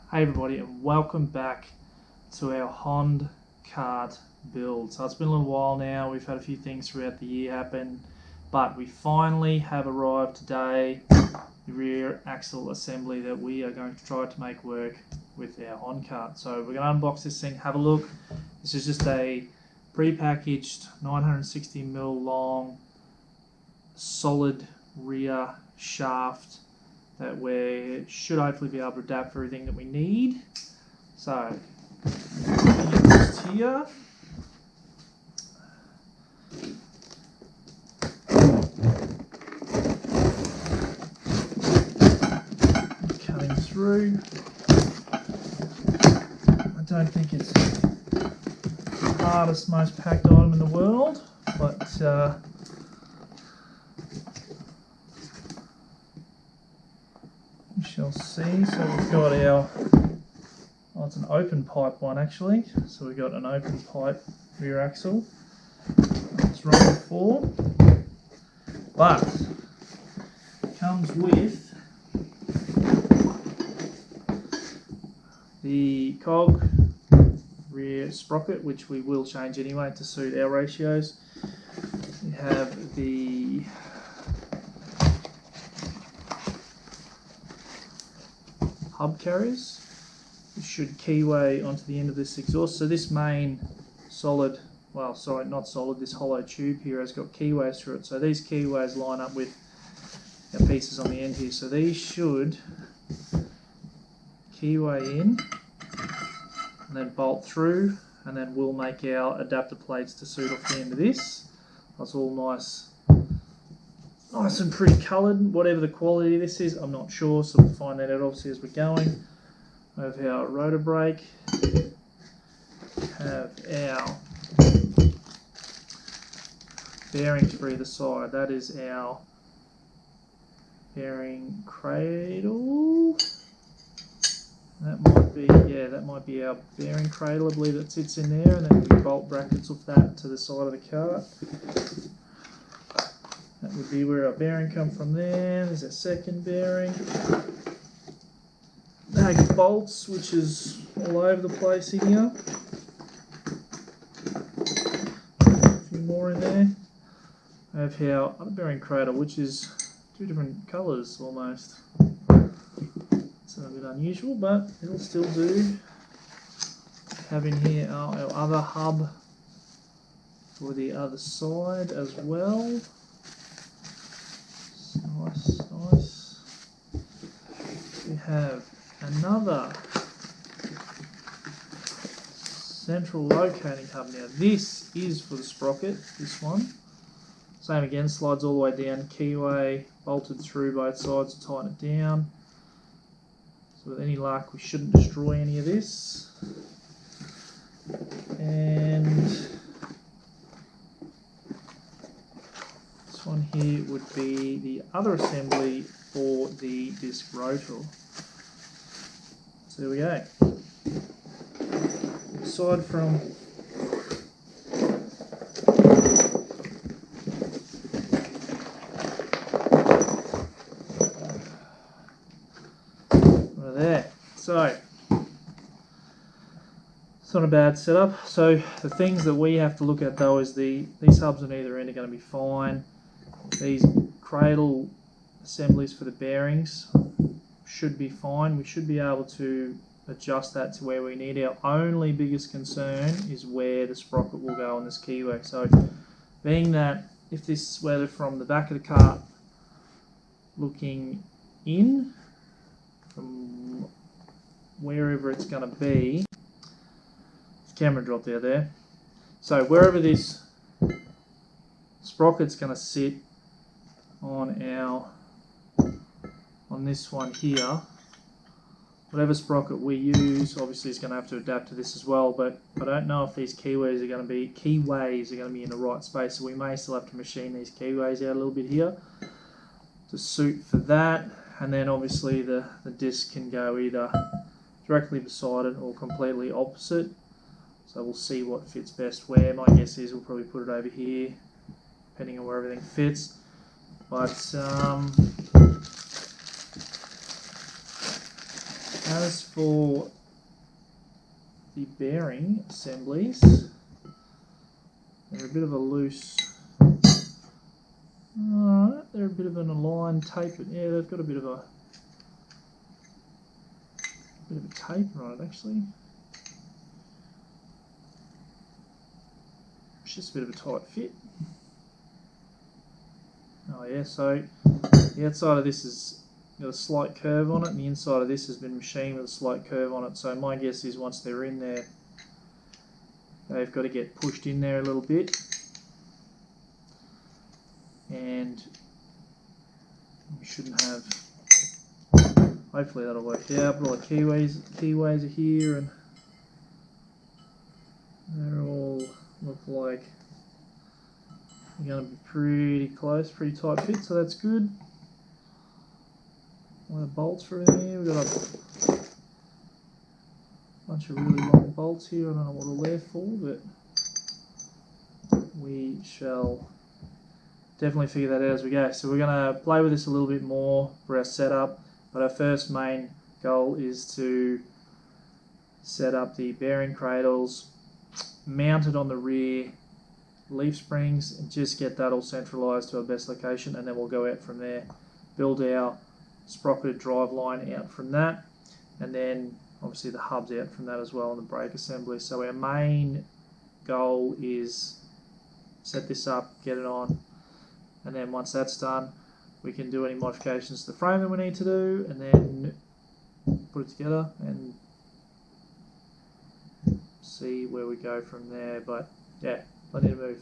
Hey everybody, and welcome back to our Hondkart build. So it's been a little while now, we've had a few things throughout the year happen, but we finally have arrived today, the rear axle assembly that we are going to try to make work with our Hondkart. So we're going to unbox this thing, have a look. This is just a pre-packaged 960mm long solid rear shaft that we should hopefully be able to adapt for everything that we need. So, this here. Cutting through. I don't think it's the hardest, most packed item in the world, but we shall see. So we've got our, well, it's an open pipe one actually. So we've got an open pipe rear axle. It's wrong before, but it comes with the cog rear sprocket, which we will change anyway to suit our ratios. We have the hub carriers, which should keyway onto the end of this exhaust. So this main solid, well sorry, not solid, this hollow tube here has got keyways through it. So these keyways line up with our pieces on the end here. So these should keyway in and then bolt through, and then we'll make our adapter plates to suit off the end of this. That's all nice and pretty coloured. Whatever the quality of this is, I'm not sure, so we'll find that out obviously as we're going. We have our rotor brake, have our bearings for either side. That is our bearing cradle. That might be our bearing cradle, I believe, that sits in there, and then we bolt brackets off that to the side of the cart. That would be where our bearing comes from there. There's our second bearing. Bag of bolts, which is all over the place in here. A few more in there. I have our other bearing cradle, which is two different colours almost. It's a bit unusual, but it'll still do. Have in here our other hub for the other side as well. Nice. We have another central locating hub. Now this is for the sprocket, this one. Same again, slides all the way down, keyway bolted through both sides to tighten it down. So with any luck we shouldn't destroy any of this. And one here would be the other assembly for the disc rotor. So there we go. Aside from there. So it's not a bad setup. So the things that we have to look at though is these hubs on either end are going to be fine. These cradle assemblies for the bearings should be fine. We should be able to adjust that to where we need. Our only biggest concern is where the sprocket will go on this keyway. So being that if this were from the back of the cart looking in from wherever it's going to be, the camera dropped out there. So wherever this sprocket's going to sit on this one here, whatever sprocket we use obviously is going to have to adapt to this as well, but I don't know if these keyways are going to be in the right space, so we may still have to machine these keyways out a little bit here to suit for that. And then obviously the disc can go either directly beside it or completely opposite, so we'll see what fits best where. My guess is we'll probably put it over here depending on where everything fits. But As for the bearing assemblies, they're a bit of a loose. Alright, they're a bit of an aligned tape. Yeah, they've got a bit of a taper on it actually. It's just a bit of a tight fit. Oh yeah, so the outside of this has got a slight curve on it, and the inside of this has been machined with a slight curve on it. So my guess is once they're in there, they've got to get pushed in there a little bit, and we shouldn't have. Hopefully that'll work out. But all the keyways are here, and they're all look like they're going to be pretty close, pretty tight fit. So that's good. One of the bolts are in there. We've got a bunch of really long bolts here. I don't know what all they're for, but we shall definitely figure that out as we go. So we're going to play with this a little bit more for our setup, but our first main goal is to set up the bearing cradles, mount it on the rear leaf springs, and just get that all centralised to our best location, and then we'll go out from there, build our sprocketed drive line out from that, and then obviously the hubs out from that as well, and the brake assembly. So our main goal is set this up, get it on, and then once that's done, we can do any modifications to the frame that we need to do, and then put it together and see where we go from there. But yeah, plenty to move.